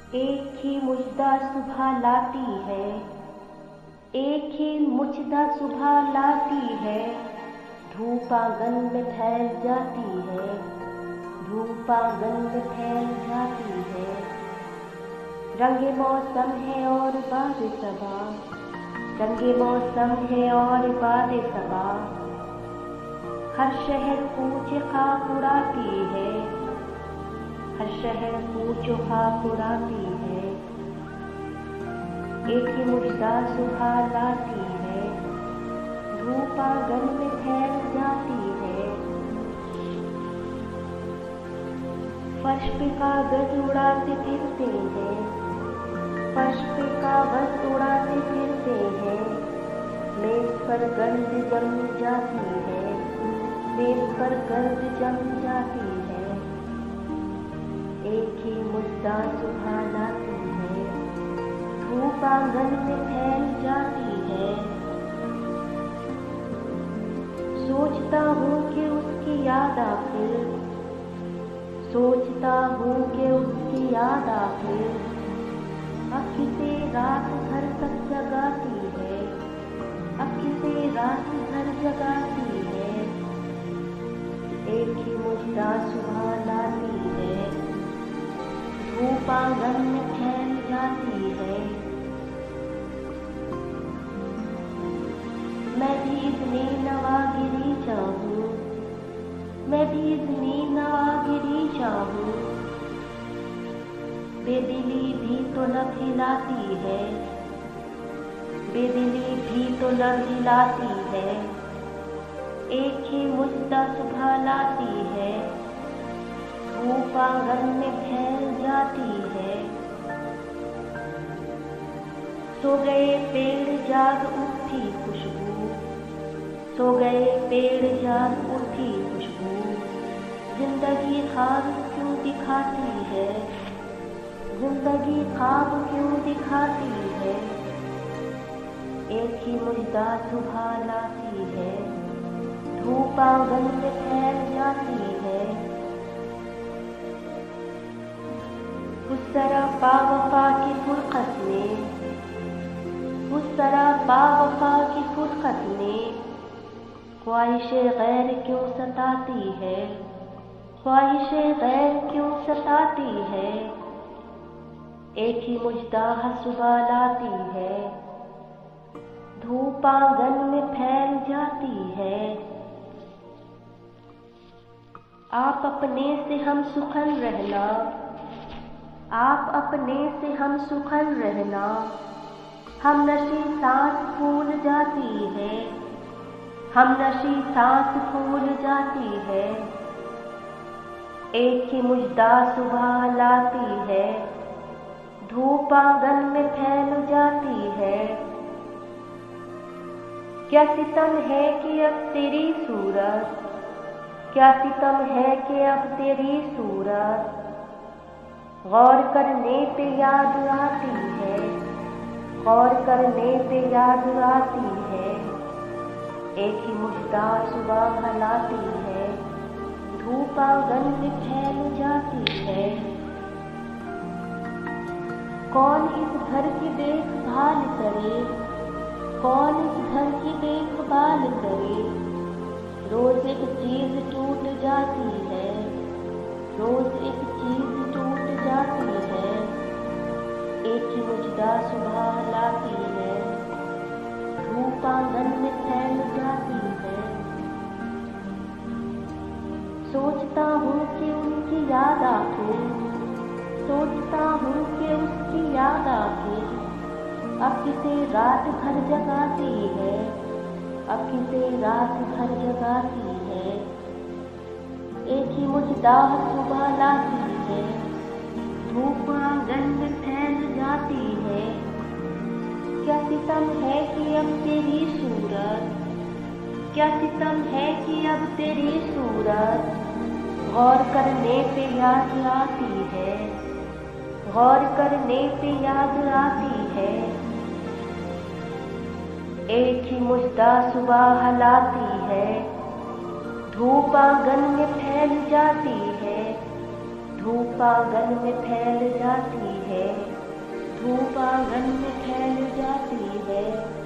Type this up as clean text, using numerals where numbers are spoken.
एक ही मुझदा सुबह लाती है, एक ही मुझदा सुबह लाती है। धूप आंगन में फैल जाती है, धूप आंगन में फैल जाती है। रंगे मौसम है और बाद सबा, रंगे मौसम है और बाद सबा। हर शहर पूछ खाक उड़ाती है, हर शहर पूछो खाक उड़ाती है। एक ही मुझदा सुबह लाती है, धूप आंगन में फैल जाती है। फर्श पे कागज उड़ाते फिरते हैं, फर्श पे कागज उड़ाते फिरते हैं। मेज पर गंद जम जाती है, मेज पर गंद जम जाती है। एक ही मुद्दा सुबह लाती है, धूप आंगन में फैल जाती है। सोचता हूँ कि उसकी याद आके, सोचता हूँ कि उसकी याद आके। अक्की से रात भर तक जगाती है, अक्की से रात भर जगाती है। एक ही मुद्दा सुबह लाती है, धूप आंगन में फैल जाती है। मैं भी इतनी नवागिरी चाहूँ, मैं भी इतनी नवागिरी चाहूँ। बेदिली भी तो लब हिलाती है, बेदिली भी तो लब हिलाती है। एक ही मुद्दा सुबह लाती है, धूप आंगन में फैल जाती है। सो गए पेड़ जाग उठी खुशबू, सो गए पेड़ जाग उठी खुशबू। जिंदगी ख्वाब क्यों दिखाती है, जिंदगी ख्वाब क्यों दिखाती है। एक ही मुद्दा सुबह लाती है, धूप आंगन में फैल जाती है। उस तरह पावफा की फुरकत में, उस तरह पावफा की फुरकत में। ख्वाहिशे गैर क्यों सताती है, ख्वाहिशे गैर क्यों सताती है। एक ही मुद्दा सुबह लाती है, धूप आंगन में फैल जाती है। आप अपने से हम सुखल रहना, आप अपने से हम सुखल रहना। हम नशी सांस फूल जाती है, हम नशी सांस फूल जाती है। एक ही मुद्दा सुबह लाती है, धूप आंगन में फैल जाती है। क्या सितम है कि अब तेरी सूरत, क्या सितम है कि अब तेरी सूरत। गौर करने पे याद आती है, गौर करने पे याद आती है। एक ही मुद्दा सुबह लाती है, धूप आंगन में फैल जाती है। कौन इस घर की देखभाल करे, कौन इस घर की देखभाल करे। रोज एक चीज टूट जाती है, रोज एक चीज टूट जाती है। एक ही मुद्दा सुबह लाती है, धूप आंगन में फैल जाती है। सोचता हूँ कि उनकी याद आके, सोचता हूँ कि उसकी याद आके। अब किसे रात भर जगाती है, अब किसे रात भर जगाती है। एक ही मुद्दा सुबह लाती है, धूप आंगन में फैल जाती है। क्या सितम है कि अब तेरी सूरत, क्या सितम है कि अब तेरी सूरत। गौर करने पे याद आती है, गौर करने पे याद आती है। एक ही मुद्दा सुबह लाती है, धूप आंगन में फैल जाती है। धूप आंगन में फैल जाती है, धूप आंगन में फैल जाती है।